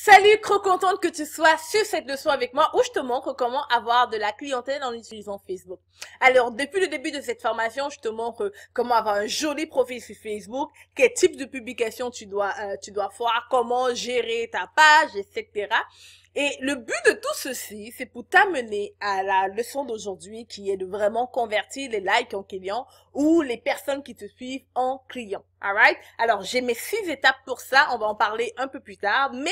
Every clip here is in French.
Salut, trop contente que tu sois sur cette leçon avec moi où je te montre comment avoir de la clientèle en utilisant Facebook. Alors, depuis le début de cette formation, je te montre comment avoir un joli profil sur Facebook, quel type de publication tu dois faire, comment gérer ta page, etc. Et le but de tout ceci, c'est pour t'amener à la leçon d'aujourd'hui qui est de vraiment convertir les likes en clients ou les personnes qui te suivent en clients. Alright? Alors, j'ai mes 6 étapes pour ça. On va en parler un peu plus tard. Mais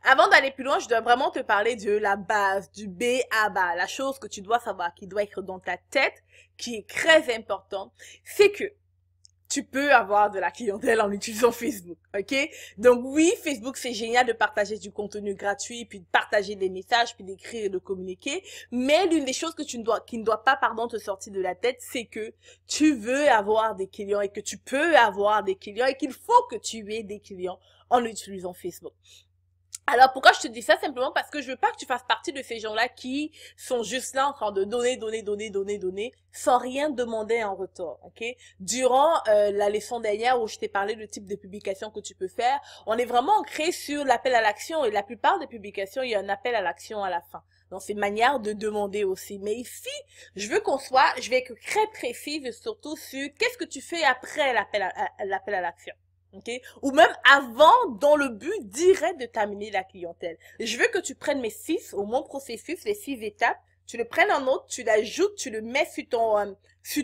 avant d'aller plus loin, je dois vraiment te parler de la base, du B à bas, la chose que tu dois savoir, qui doit être dans ta tête, qui est très important. C'est que tu peux avoir de la clientèle en utilisant Facebook, ok? Donc oui, Facebook, c'est génial de partager du contenu gratuit, puis de partager des messages, puis d'écrire et de communiquer. Mais l'une des choses que qui ne doit pas, te sortir de la tête, c'est que tu veux avoir des clients et que tu peux avoir des clients et qu'il faut que tu aies des clients en utilisant Facebook. Alors, pourquoi je te dis ça? Simplement parce que je veux pas que tu fasses partie de ces gens-là qui sont juste là en train de donner, sans rien demander en retour, ok? Durant la leçon dernière où je t'ai parlé du type de publication que tu peux faire, on est vraiment ancré sur l'appel à l'action et la plupart des publications, il y a un appel à l'action à la fin. Donc, c'est une manière de demander aussi. Mais ici, je vais être très précise surtout sur qu'est-ce que tu fais après l'appel à l'action. Okay? Ou même avant, dans le but direct de terminer la clientèle. Je veux que tu prennes mes 6, ou mon processus, les 6 étapes, tu le prennes en note, tu l'ajoutes, tu le mets sur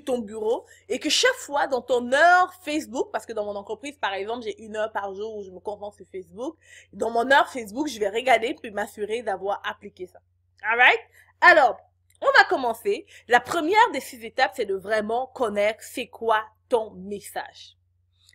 ton bureau, et que chaque fois dans ton heure Facebook, parce que dans mon entreprise, par exemple, j'ai 1 heure par jour où je me concentre sur Facebook, dans mon heure Facebook, je vais regarder puis m'assurer d'avoir appliqué ça. Alright? Alors, on va commencer. La première des 6 étapes, c'est de vraiment connaître c'est quoi ton message.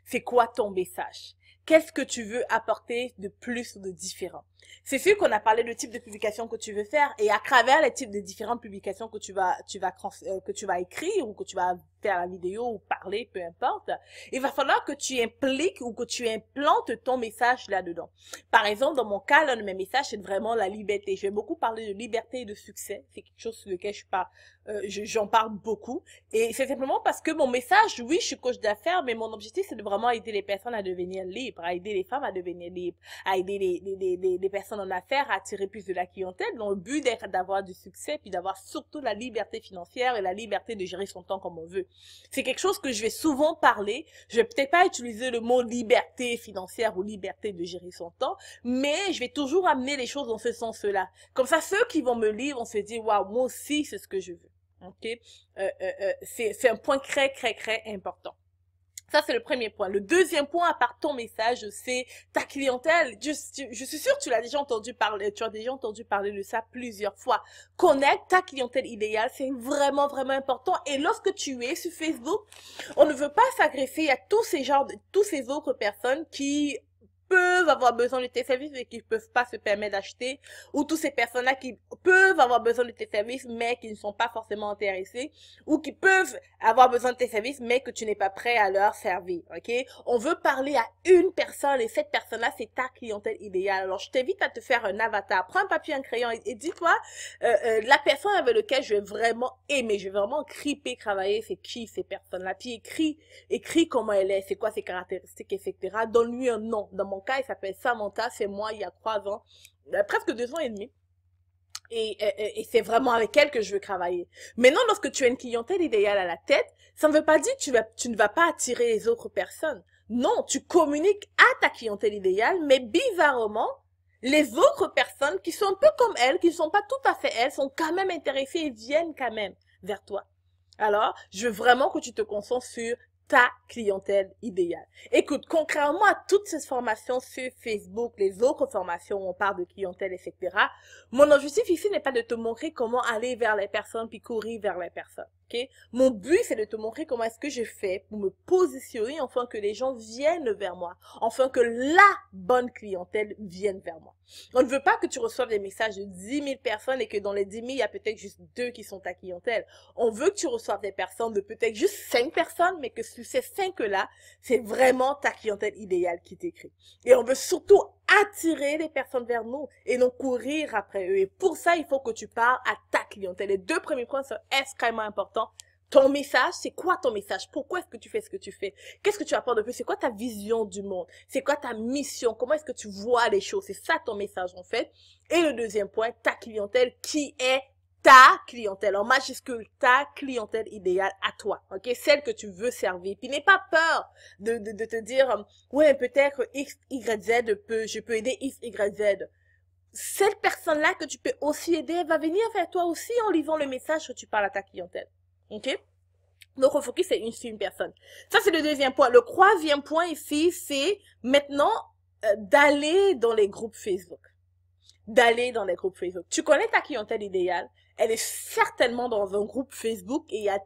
C'est quoi ton message? Qu'est-ce que tu veux apporter de plus ou de différent? C'est sûr qu'on a parlé de type de publication que tu veux faire et à travers les types de différentes publications que tu vas écrire ou que tu vas faire la vidéo ou parler, peu importe, il va falloir que tu impliques ou que tu implantes ton message là-dedans. Par exemple, dans mon cas, l'un de mes messages, c'est vraiment la liberté. Je vais beaucoup parler de liberté et de succès. C'est quelque chose sur lequel j'en parle beaucoup. Et c'est simplement parce que mon message, oui, je suis coach d'affaires, mais mon objectif, c'est de vraiment aider les personnes à devenir libres, à aider les femmes à devenir libres, à aider les personnes en affaires à attirer plus de la clientèle, dans le but d'avoir du succès, puis d'avoir surtout la liberté financière et la liberté de gérer son temps comme on veut. C'est quelque chose que je vais souvent parler. Je vais peut-être pas utiliser le mot liberté financière ou liberté de gérer son temps, mais je vais toujours amener les choses dans ce sens-là. Comme ça, ceux qui vont me lire vont se dire, waouh, moi aussi, c'est ce que je veux. Ok, c'est un point très important. Ça, c'est le premier point. Le deuxième point, à part ton message, c'est ta clientèle. Je suis sûre que tu as déjà entendu parler de ça plusieurs fois. Connaître ta clientèle idéale, c'est vraiment important. Et lorsque tu es sur Facebook, on ne veut pas s'agresser à tous ces autres personnes qui peuvent avoir besoin de tes services mais qui ne peuvent pas se permettre d'acheter, ou toutes ces personnes-là qui peuvent avoir besoin de tes services mais qui ne sont pas forcément intéressées, ou qui peuvent avoir besoin de tes services mais que tu n'es pas prêt à leur servir, ok? On veut parler à une personne et cette personne-là, c'est ta clientèle idéale. Alors, je t'invite à te faire un avatar. Prends un papier, un crayon et dis-toi, la personne avec laquelle je vais vraiment aimer, je vais vraiment triper, travailler, c'est qui ces personnes-là? Puis écris comment elle est, c'est quoi ses caractéristiques, etc. Donne-lui un nom. Dans mon cas, il s'appelle Samantha, c'est moi il y a 3 ans, presque 2 ans et demi. Et c'est vraiment avec elle que je veux travailler. Maintenant, lorsque tu as une clientèle idéale à la tête, ça ne veut pas dire que tu ne vas pas attirer les autres personnes. Non, tu communiques à ta clientèle idéale, mais bizarrement, les autres personnes qui sont un peu comme elle, qui ne sont pas tout à fait elles, sont quand même intéressées et viennent quand même vers toi. Alors, je veux vraiment que tu te concentres sur ta clientèle idéale. Écoute, contrairement à toutes ces formations sur Facebook, les autres formations où on parle de clientèle, etc., mon objectif ici n'est pas de te montrer comment aller vers les personnes puis courir vers les personnes. Okay? Mon but, c'est de te montrer comment est-ce que je fais pour me positionner afin que les gens viennent vers moi, afin que la bonne clientèle vienne vers moi. On ne veut pas que tu reçoives des messages de 10 000 personnes et que dans les 10 000, il y a peut-être juste 2 qui sont ta clientèle. On veut que tu reçoives des personnes de peut-être juste 5 personnes, mais que sur ces 5-là, c'est vraiment ta clientèle idéale qui t'écrit. Et on veut surtout attirer les personnes vers nous et non courir après eux. Et pour ça, il faut que tu parles à ta clientèle. Les 2 premiers points sont extrêmement importants. Ton message, c'est quoi ton message? Pourquoi est-ce que tu fais ce que tu fais? Qu'est-ce que tu apportes de plus? C'est quoi ta vision du monde? C'est quoi ta mission? Comment est-ce que tu vois les choses? C'est ça ton message en fait. Et le deuxième point, ta clientèle qui est ta clientèle, en majuscule, ta clientèle idéale à toi, ok? Celle que tu veux servir. Puis n'aie pas peur de te dire, ouais, peut-être X, Y, Z, je peux aider X, Y, Z. Cette personne-là que tu peux aussi aider, elle va venir vers toi aussi en livrant le message que tu parles à ta clientèle, ok? Donc, le focus, c'est une personne. Ça, c'est le deuxième point. Le troisième point ici, c'est maintenant d'aller dans les groupes Facebook. Tu connais ta clientèle idéale. Elle est certainement dans un groupe Facebook et il y a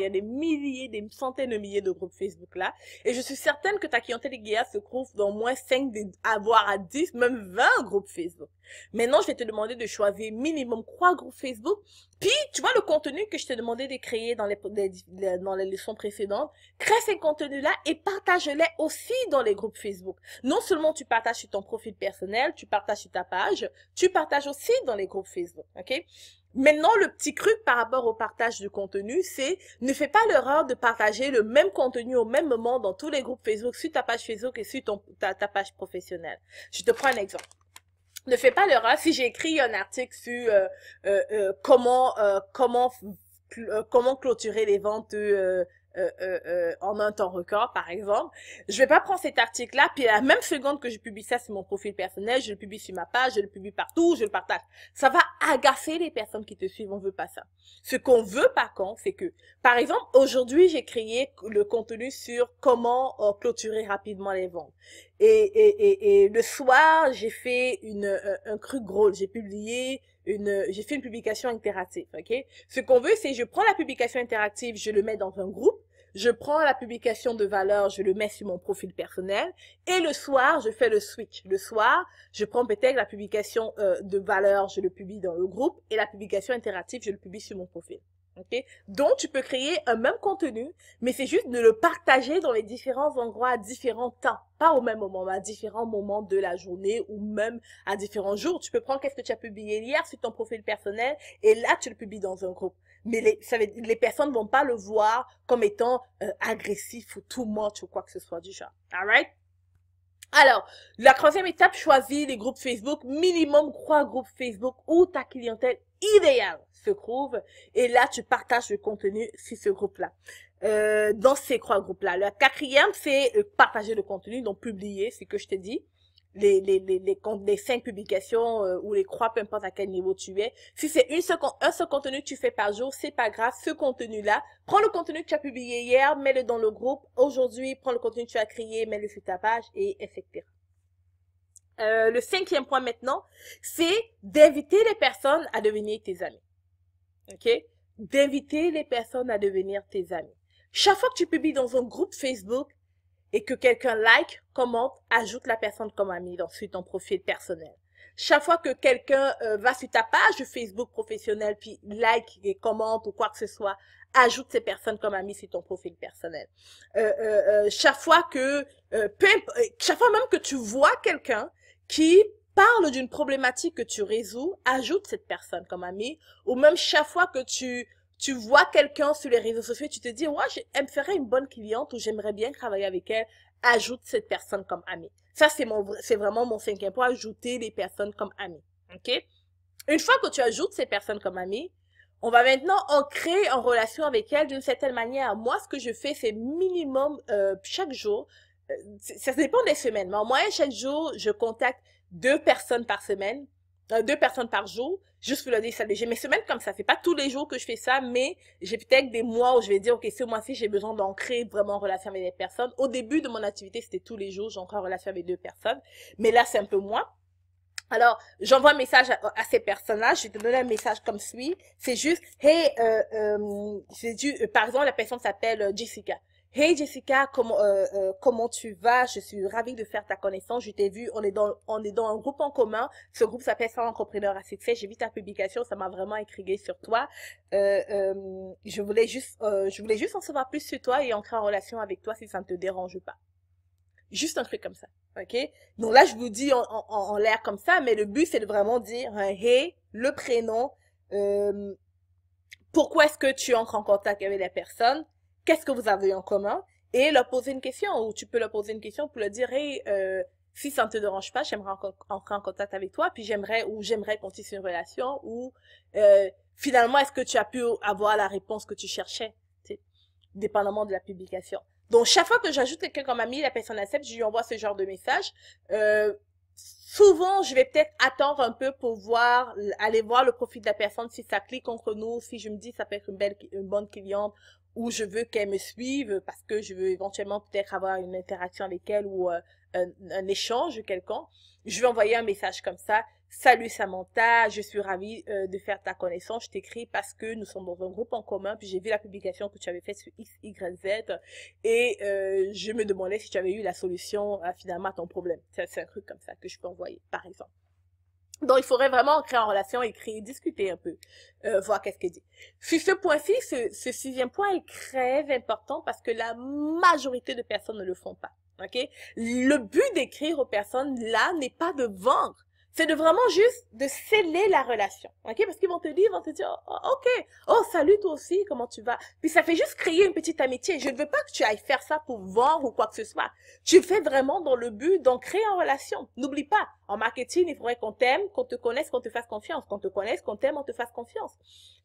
des milliers, des centaines de milliers de groupes Facebook là. Et je suis certaine que ta clientèle idéale se trouve dans au moins 5, voire à 10, même 20 groupes Facebook. Maintenant, je vais te demander de choisir minimum 3 groupes Facebook. Puis, tu vois le contenu que je t'ai demandé de créer dans les leçons précédentes. Crée ces contenus-là et partage-les aussi dans les groupes Facebook. Non seulement tu partages sur ton profil personnel, tu partages sur ta page, tu partages aussi dans les groupes Facebook, ok? Maintenant, le petit truc par rapport au partage du contenu, c'est ne fais pas l'erreur de partager le même contenu au même moment dans tous les groupes Facebook, sur ta page Facebook et sur ta page professionnelle. Je te prends un exemple. Ne fais pas l'erreur, si j'ai écrit un article sur comment clôturer les ventes en un temps record, par exemple, je vais pas prendre cet article-là, puis à la même seconde que je publie ça sur mon profil personnel, je le publie sur ma page, je le publie partout, je le partage. Ça va agacer les personnes qui te suivent, on veut pas ça. Ce qu'on veut par contre, c'est que, par exemple, aujourd'hui, j'ai créé le contenu sur comment clôturer rapidement les ventes. Et le soir, j'ai fait un cru gros, j'ai fait une publication interactive, ok? Ce qu'on veut, c'est je prends la publication interactive, je le mets dans un groupe, je prends la publication de valeur, je le mets sur mon profil personnel, et le soir, je fais le switch. Le soir, je prends peut-être la publication de valeur, je le publie dans le groupe, et la publication interactive, je le publie sur mon profil. Okay? Donc, tu peux créer un même contenu, mais c'est juste de le partager dans les différents endroits à différents temps. Pas au même moment, mais à différents moments de la journée ou même à différents jours. Tu peux prendre qu'est-ce que tu as publié hier sur ton profil personnel et là, tu le publies dans un groupe. Mais les personnes vont pas le voir comme étant agressif ou too much ou quoi que ce soit du genre. Alright? Alors, la troisième étape, choisis les groupes Facebook, minimum 3 groupes Facebook où ta clientèle idéale se trouve. Et là, tu partages le contenu sur ce groupe-là. Dans ces 3 groupes-là. Le quatrième, c'est partager le contenu, donc publier, c'est ce que je t'ai dit. Les 5 publications ou les 3, peu importe à quel niveau tu es. Si c'est un seul contenu que tu fais par jour, c'est pas grave. Ce contenu-là, prends le contenu que tu as publié hier, mets-le dans le groupe. Aujourd'hui, prends le contenu que tu as créé, mets-le sur ta page, et etc. Le 5e point maintenant, c'est d'inviter les personnes à devenir tes amis. Ok? D'inviter les personnes à devenir tes amis. Chaque fois que tu publies dans un groupe Facebook, et que quelqu'un like, commente, ajoute la personne comme amie sur ton profil personnel. Chaque fois que quelqu'un va sur ta page Facebook professionnelle, puis like et commente ou quoi que ce soit, ajoute ces personnes comme amies sur ton profil personnel. Chaque fois même que tu vois quelqu'un qui parle d'une problématique que tu résous, ajoute cette personne comme amie, ou même chaque fois que tu vois quelqu'un sur les réseaux sociaux, tu te dis, ouais, elle me ferait une bonne cliente ou j'aimerais bien travailler avec elle, ajoute cette personne comme amie. Ça, c'est vraiment mon 5e point, ajouter les personnes comme amies. Ok? Une fois que tu ajoutes ces personnes comme amies, on va maintenant ancrer en relation avec elles d'une certaine manière. Moi, ce que je fais, c'est minimum chaque jour. Ça dépend des semaines, mais en moyenne, chaque jour, je contacte 2 personnes par semaine. 2 personnes par jour, juste pour leur dire ça. J'ai mes semaines comme ça, c'est pas tous les jours que je fais ça, mais j'ai peut-être des mois où je vais dire, ok, ce mois-ci, j'ai besoin d'ancrer vraiment en relation avec des personnes. Au début de mon activité, c'était tous les jours, j'ancre en relation avec 2 personnes, mais là, c'est un peu moins. Alors, j'envoie un message à ces personnes-là, je vais te donner un message comme suit, c'est juste, hey, par exemple, la personne s'appelle Jessica. Hey Jessica, comment tu vas? Je suis ravie de faire ta connaissance. Je t'ai vu, on est dans un groupe en commun. Ce groupe s'appelle 100 entrepreneurs à succès. J'ai vu ta publication, ça m'a vraiment intriguée sur toi. Je voulais juste en savoir plus sur toi et entrer en relation avec toi si ça ne te dérange pas. Juste un truc comme ça, ok? Donc là, je vous dis en l'air comme ça, mais le but, c'est de vraiment dire hey, le prénom, pourquoi est-ce que tu entres en contact avec la personne, qu'est-ce que vous avez en commun, et leur poser une question, ou tu peux leur poser une question pour leur dire, hey, si ça ne te dérange pas, j'aimerais entrer en contact avec toi, puis j'aimerais continuer une relation, ou finalement, est-ce que tu as pu avoir la réponse que tu cherchais, tu sais, dépendamment de la publication. Donc, chaque fois que j'ajoute quelqu'un comme ami, la personne accepte, je lui envoie ce genre de message. Souvent, je vais peut-être attendre un peu pour aller voir le profil de la personne, si ça clique entre nous, si je me dis ça peut être une bonne cliente, ou je veux qu'elle me suive parce que je veux éventuellement peut-être avoir une interaction avec elle ou un échange quelconque. Je vais envoyer un message comme ça. Salut Samantha, je suis ravie de faire ta connaissance. Je t'écris parce que nous sommes dans un groupe en commun, puis j'ai vu la publication que tu avais faite sur X, Y, Z, et je me demandais si tu avais eu la solution finalement à ton problème. C'est un truc comme ça que je peux envoyer, par exemple. Donc, il faudrait vraiment créer en relation, écrire, discuter un peu, voir qu'est-ce qu'elle dit. Sur ce point-ci, ce sixième point est très important parce que la majorité de personnes ne le font pas. OK? Le but d'écrire aux personnes là n'est pas de vendre. C'est de vraiment juste de sceller la relation. OK? Parce qu'ils vont te dire, oh, OK. Oh, salut toi aussi, comment tu vas? Puis ça fait juste créer une petite amitié. Je ne veux pas que tu ailles faire ça pour vendre ou quoi que ce soit. Tu le fais vraiment dans le but d'en créer en relation. N'oublie pas, en marketing, il faudrait qu'on t'aime, qu'on te connaisse, qu'on te fasse confiance. Qu'on te connaisse, qu'on t'aime, on te fasse confiance.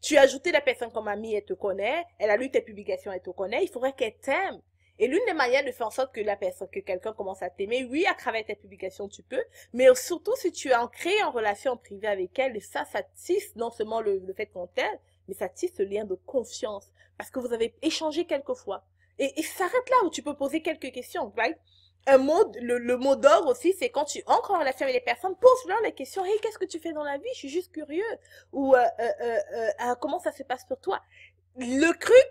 Tu as ajouté la personne comme amie, elle te connaît. Elle a lu tes publications, elle te connaît. Il faudrait qu'elle t'aime. Et l'une des manières de faire en sorte que que quelqu'un commence à t'aimer, oui, à travers tes publications, tu peux, mais surtout si tu es ancré en relation privée avec elle, et ça tisse non seulement le fait qu'on t'aime, mais ça tisse le lien de confiance, parce que vous avez échangé quelques fois. Et s'arrête là où tu peux poser quelques questions, right? Le mot d'or aussi, c'est quand tu entres en relation avec les personnes, pose-leur les questions. Hey, qu'est-ce que tu fais dans la vie? Je suis juste curieux. Ou comment ça se passe pour toi? Le truc,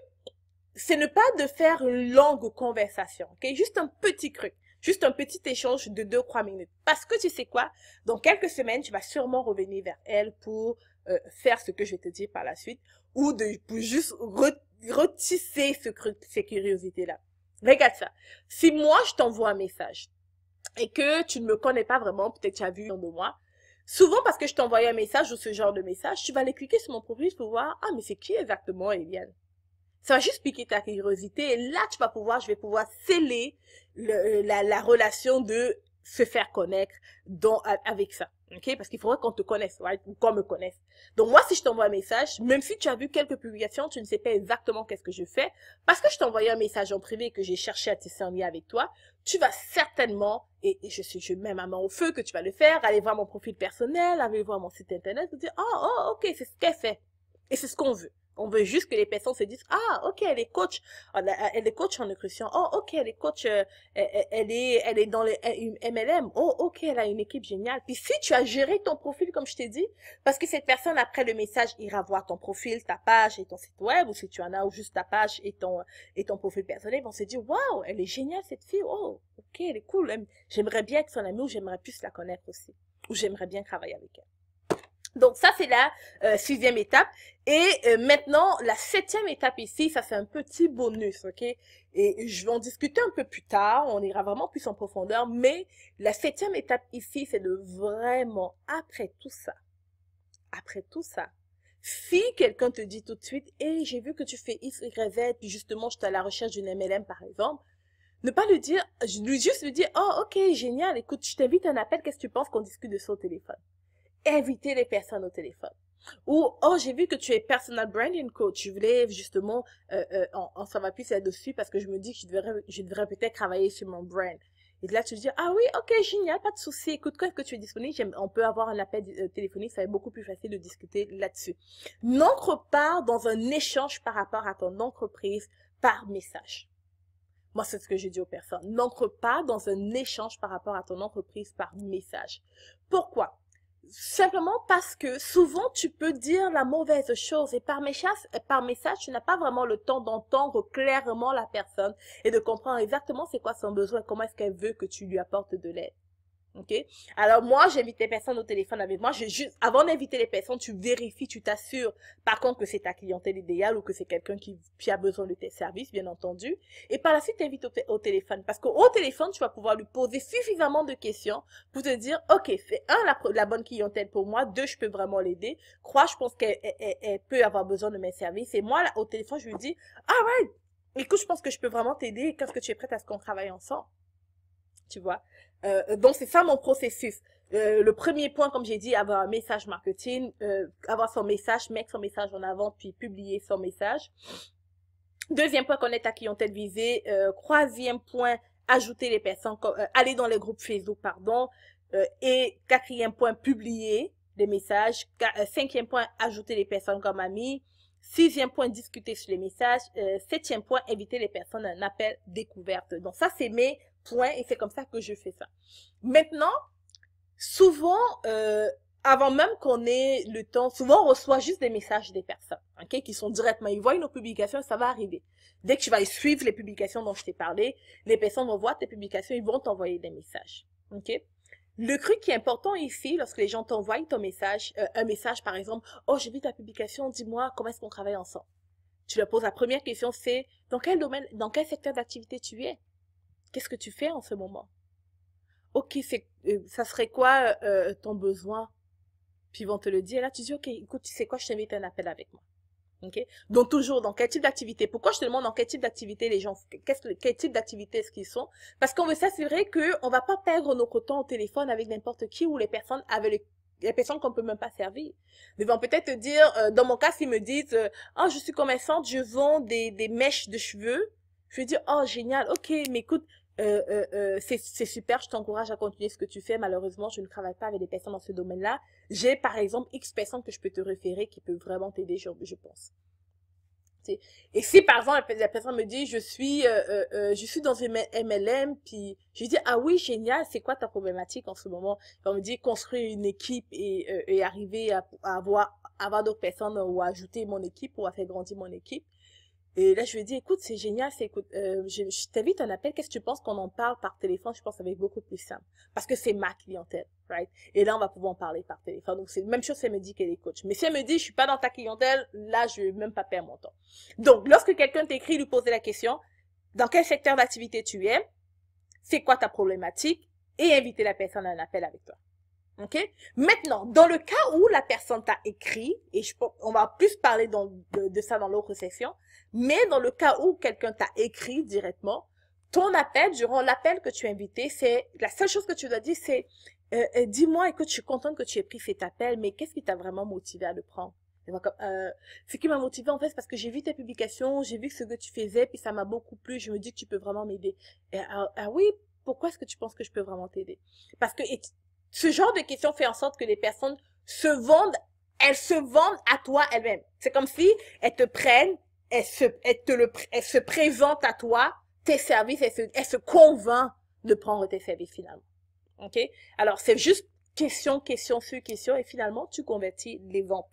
c'est ne pas de faire une longue conversation, ok? Juste un petit truc, juste un petit échange de 2-3 minutes. Parce que tu sais quoi? Dans quelques semaines, tu vas sûrement revenir vers elle pour faire ce que je vais te dire par la suite, ou pour juste retisser ces curiosités-là. Regarde ça. Si moi, je t'envoie un message et que tu ne me connais pas vraiment, peut-être que tu as vu un de moi, souvent parce que je t'envoie un message ou ce genre de message, tu vas aller cliquer sur mon profil pour voir, ah, mais c'est qui exactement Eliane? Ça va juste piquer ta curiosité et là, je vais pouvoir sceller la relation de se faire connaître avec ça. OK? Parce qu'il faudrait qu'on te connaisse, right? Ou qu'on me connaisse. Donc, moi, si je t'envoie un message, même si tu as vu quelques publications, tu ne sais pas exactement qu'est-ce que je fais, parce que je t'ai envoyé un message en privé et que j'ai cherché à tisser un lien avec toi, tu vas certainement, et je mets ma main au feu que tu vas le faire, aller voir mon profil personnel, aller voir mon site internet, te dire, oh, ok, c'est ce qu'elle fait. Et c'est ce qu'on veut. On veut juste que les personnes se disent, ah, ok, elle est coach, elle est coach en nutrition. Oh, ok, elle est coach, elle est dans les MLM. Oh, ok, elle a une équipe géniale. Puis si tu as géré ton profil, comme je t'ai dit, parce que cette personne, après le message, ira voir ton profil, ta page et ton site web, ou si tu en as, ou juste ta page et ton profil personnel, ils vont se dire, waouh, elle est géniale, cette fille. Oh, ok, elle est cool. J'aimerais bien être son amie, ou j'aimerais plus la connaître aussi. Ou j'aimerais bien travailler avec elle. Donc ça, c'est la sixième étape. Et maintenant, la septième étape ici, ça c'est un petit bonus, ok? Et je vais en discuter un peu plus tard, on ira vraiment plus en profondeur, mais la septième étape ici, c'est de vraiment, après tout ça, si quelqu'un te dit tout de suite, hey, j'ai vu que tu fais X, Y, Z, puis justement, je suis à la recherche d'une MLM, par exemple, ne pas lui dire, juste lui dire, oh, ok, génial, écoute, je t'invite à un appel, qu'est-ce que tu penses qu'on discute de ça au téléphone? Éviter les personnes au téléphone. Ou, oh, j'ai vu que tu es personal branding coach. Je voulais justement en savoir plus là-dessus parce que je me dis que je devrais peut-être travailler sur mon brand. Et là, tu te dis, ah oui, ok, génial, pas de souci. Écoute, quand est-ce que tu es disponible, on peut avoir un appel téléphonique, ça va être beaucoup plus facile de discuter là-dessus. N'entre pas dans un échange par rapport à ton entreprise par message. Moi, c'est ce que j'ai dit aux personnes. N'entre pas dans un échange par rapport à ton entreprise par message. Pourquoi? Simplement parce que souvent tu peux dire la mauvaise chose et par message, tu n'as pas vraiment le temps d'entendre clairement la personne et de comprendre exactement c'est quoi son besoin et comment est-ce qu'elle veut que tu lui apportes de l'aide. Ok? Alors moi, j'invite les personnes au téléphone avec moi. Avant d'inviter les personnes, tu vérifies, tu t'assures par contre que c'est ta clientèle idéale ou que c'est quelqu'un qui a besoin de tes services, bien entendu. Et par la suite, t'invites au téléphone. Parce qu'au téléphone, tu vas pouvoir lui poser suffisamment de questions pour te dire, ok, c'est la bonne clientèle pour moi. 2, je peux vraiment l'aider. 3, je pense qu'elle peut avoir besoin de mes services. Et moi, là, au téléphone, je lui dis, ah ouais, écoute, je pense que je peux vraiment t'aider. Qu'est-ce que tu es prête à ce qu'on travaille ensemble? Tu vois? Donc, c'est ça mon processus. Le premier point, comme j'ai dit, avoir un message marketing, avoir son message, mettre son message en avant, puis publier son message. Deuxième point, connaître ta clientèle visée. Troisième point, ajouter les personnes, aller dans les groupes Facebook, pardon. Et quatrième point, publier des messages. Cinquième point, ajouter les personnes comme amis. Sixième point, discuter sur les messages. Septième point, inviter les personnes à un appel découverte. Donc ça, c'est mes points et c'est comme ça que je fais ça. Maintenant, souvent, avant même qu'on ait le temps, souvent on reçoit juste des messages des personnes, ok, qui sont directement, ils voient nos publications, ça va arriver. Dès que tu vas suivre les publications dont je t'ai parlé, les personnes vont voir tes publications, ils vont t'envoyer des messages, ok. Le truc qui est important ici, lorsque les gens t'envoient ton message, un message par exemple, oh j'ai vu ta publication, dis-moi comment est-ce qu'on travaille ensemble. Tu leur poses la première question, c'est dans quel domaine, dans quel secteur d'activité tu es? Qu'est-ce que tu fais en ce moment? Ok, ça serait quoi ton besoin? Puis ils vont te le dire. Là, tu dis, ok, écoute, tu sais quoi, je t'invite à un appel avec moi. Ok? Donc toujours, dans quel type d'activité? Pourquoi je te demande dans quel type d'activité les gens, quel type d'activité est-ce qu'ils sont? Parce qu'on veut s'assurer qu'on va pas perdre notre temps au téléphone avec n'importe qui ou les personnes avec les personnes qu'on peut même pas servir. Ils vont peut-être te dire, dans mon cas, s'ils me disent, oh, je suis commerçante, je vends des mèches de cheveux. Je vais dire, oh, génial, ok, mais écoute, c'est super, je t'encourage à continuer ce que tu fais. Malheureusement, je ne travaille pas avec des personnes dans ce domaine-là. J'ai, par exemple, X personnes que je peux te référer qui peuvent vraiment t'aider, je pense. Et si, par exemple, la personne me dit, je suis dans une MLM, puis je lui dis, ah oui, génial, c'est quoi ta problématique en ce moment? On me dit, construire une équipe et arriver à avoir d'autres personnes ou ajouter mon équipe ou à faire grandir mon équipe. Et là, je lui ai dit, écoute, c'est génial, je t'invite à un appel, qu'est-ce que tu penses qu'on en parle par téléphone? Je pense que ça va être beaucoup plus simple. Parce que c'est ma clientèle, right? Et là, on va pouvoir en parler par téléphone. Donc, c'est la même chose si elle me dit qu'elle est coach. Mais si elle me dit, je suis pas dans ta clientèle, là, je vais même pas perdre mon temps. Donc, lorsque quelqu'un t'écrit, lui poser la question, dans quel secteur d'activité tu es? C'est quoi ta problématique? Et inviter la personne à un appel avec toi. Ok? Maintenant, dans le cas où la personne t'a écrit, et on va plus parler de ça dans l'autre section, mais dans le cas où quelqu'un t'a écrit directement, ton appel, durant l'appel que tu as invité, c'est, la seule chose que tu dois dire, c'est, dis-moi, écoute, je suis contente que tu aies pris cet appel, mais qu'est-ce qui t'a vraiment motivé à le prendre? Ce qui m'a motivé, en fait, c'est parce que j'ai vu tes publications, j'ai vu ce que tu faisais, puis ça m'a beaucoup plu, je me dis que tu peux vraiment m'aider. Ah oui, pourquoi est-ce que tu penses que je peux vraiment t'aider? Parce que ce genre de questions fait en sorte que les personnes elles se vendent à toi elles-mêmes. C'est comme si elles te prennent, elles se présentent à toi, tes services, elles se convainquent de prendre tes services finalement. Ok? Alors, c'est juste question sur question et finalement, tu convertis les ventes.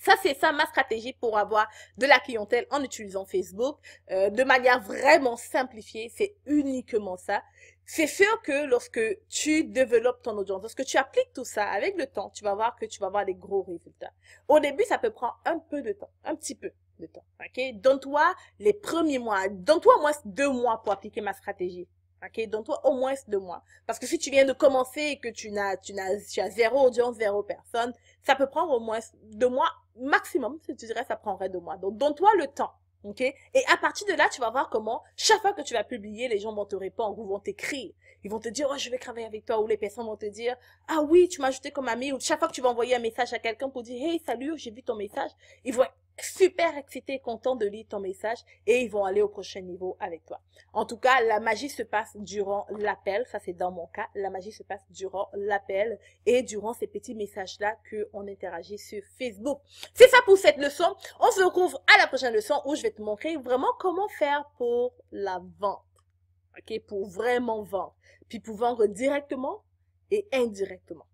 Ça, c'est ça ma stratégie pour avoir de la clientèle en utilisant Facebook. De manière vraiment simplifiée, c'est uniquement ça. C'est sûr que lorsque tu développes ton audience, lorsque tu appliques tout ça avec le temps, tu vas voir que tu vas avoir des gros résultats. Au début, ça peut prendre un peu de temps, un petit peu de temps. Ok? Donne-toi les premiers mois, donne-toi au moins 2 mois pour appliquer ma stratégie. Ok, donne-toi au moins 2 mois. Parce que si tu viens de commencer et que tu as 0 audience, 0 personne, ça peut prendre au moins 2 mois maximum. Si tu dirais, ça prendrait 2 mois. Donc, donne-toi le temps. Ok? Et à partir de là, tu vas voir comment, chaque fois que tu vas publier, les gens vont te répondre ou vont t'écrire. Ils vont te dire, oh, je vais travailler avec toi. Ou les personnes vont te dire, ah oui, tu m'as ajouté comme ami. Ou chaque fois que tu vas envoyer un message à quelqu'un pour dire, hey, salut, j'ai vu ton message. Ils vont être super excités, contents de lire ton message et ils vont aller au prochain niveau avec toi. En tout cas, la magie se passe durant l'appel. Ça, c'est dans mon cas. La magie se passe durant l'appel et durant ces petits messages-là qu'on interagit sur Facebook. C'est ça pour cette leçon. On se retrouve à la prochaine leçon où je vais te montrer vraiment comment faire pour la vente. Ok, pour vraiment vendre. Puis pour vendre directement et indirectement.